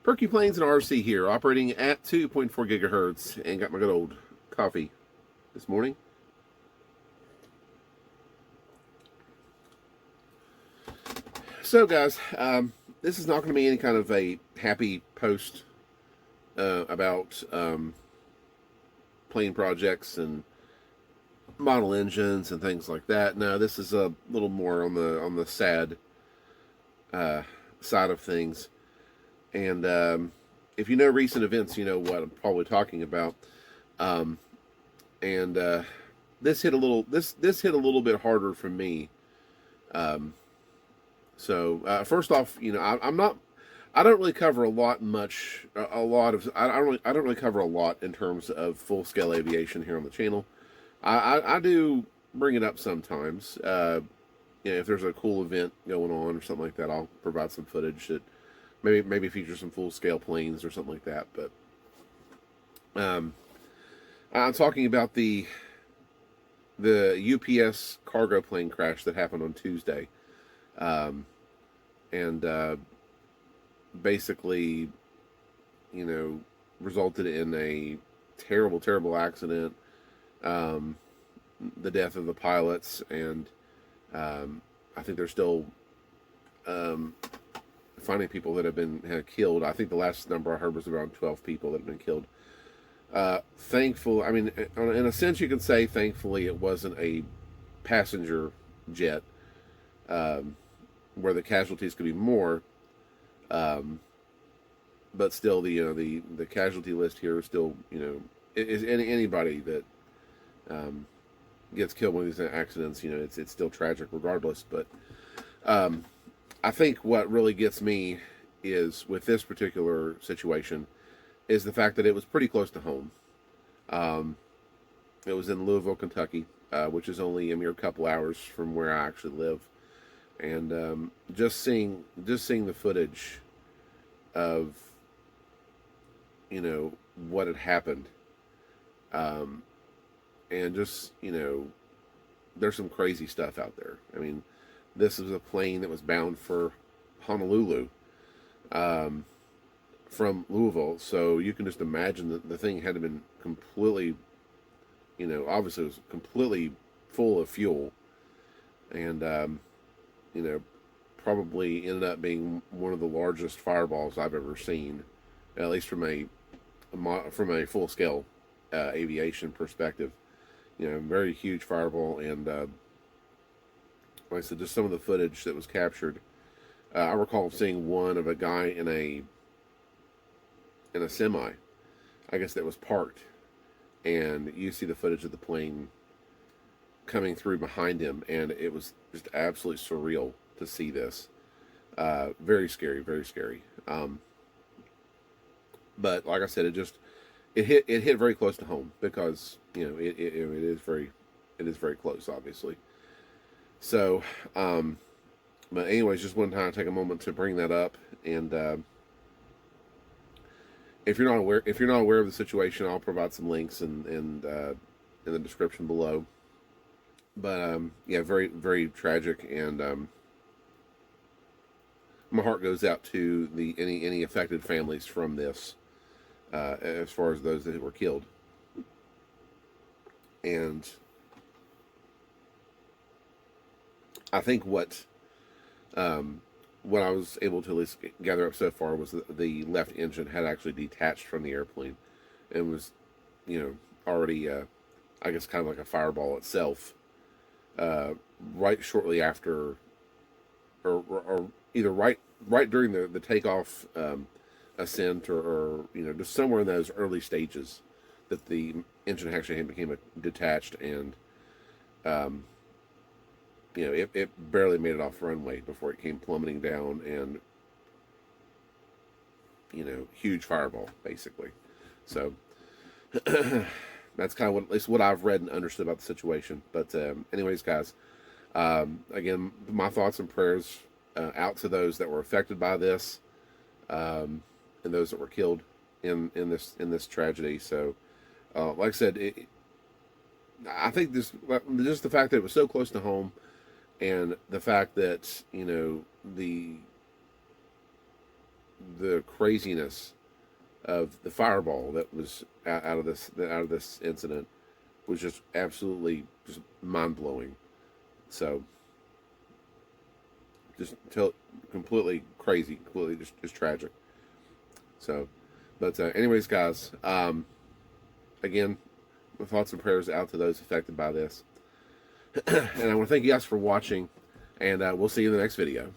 PerkyPlanes and RC here, operating at 2.4 gigahertz, and got my good old coffee this morning. So, guys, this is not going to be any kind of a happy post about plane projects and model engines and things like that. No, this is a little more on the sad side of things. And if you know recent events, you know what I'm probably talking about. This hit a little hit a little bit harder for me. First off, you know, I don't really cover a lot cover a lot in terms of full scale aviation here on the channel. I do bring it up sometimes. You know, if there's a cool event going on or something like that, I'll provide some footage that maybe feature some full scale planes or something like that. But I'm talking about the UPS cargo plane crash that happened on Tuesday, basically, you know, resulted in a terrible accident, the death of the pilots, and I think they're still finding people that have been killed. I think the last number I heard was around 12 people that have been killed. Thankful, I mean, in a sense, you can say thankfully it wasn't a passenger jet, where the casualties could be more. But still, the casualty list here is still, you know, is anybody that gets killed in these accidents, you know, it's still tragic regardless. But I think what really gets me is with this particular situation is the fact that it was pretty close to home. It was in Louisville, Kentucky, which is only a mere couple hours from where I actually live, and just seeing the footage of, you know, what had happened, and just, you know, there's some crazy stuff out there. I mean, this was a plane that was bound for Honolulu, from Louisville, so you can just imagine that the thing had to been completely, you know, obviously it was completely full of fuel, and you know, probably ended up being one of the largest fireballs I've ever seen, at least from a full scale aviation perspective. You know, very huge fireball, and like I said, just some of the footage that was captured. I recall seeing one of a guy in a semi, I guess, that was parked, and you see the footage of the plane coming through behind him, and it was just absolutely surreal to see this. Very scary, very scary. But like I said, it hit very close to home, because, you know, it is very close, obviously. So, but anyways, just wanted to take a moment to bring that up. And if you're not aware of the situation, I'll provide some links in the description below. But yeah, very, very tragic, and my heart goes out to any affected families from this, as far as those that were killed. And I think what I was able to at least gather up so far was that the left engine had actually detached from the airplane, and was, you know, already, I guess, kind of like a fireball itself, right shortly after, or either right during the takeoff, ascent, or you know, just somewhere in those early stages, that the engine actually became detached, and you know, it barely made it off the runway before it came plummeting down, and, you know, huge fireball, basically. So that's kind of what, at least what I've read and understood about the situation. But anyways, guys, again, my thoughts and prayers out to those that were affected by this, and those that were killed in this tragedy. So like I said, I think just the fact that it was so close to home, and the fact that, you know, the the craziness of the fireball that was out of this incident was just absolutely just mind blowing. So just completely crazy, completely just tragic. So, but anyways, guys, again, my thoughts and prayers out to those affected by this. And I want to thank you guys for watching, and we'll see you in the next video.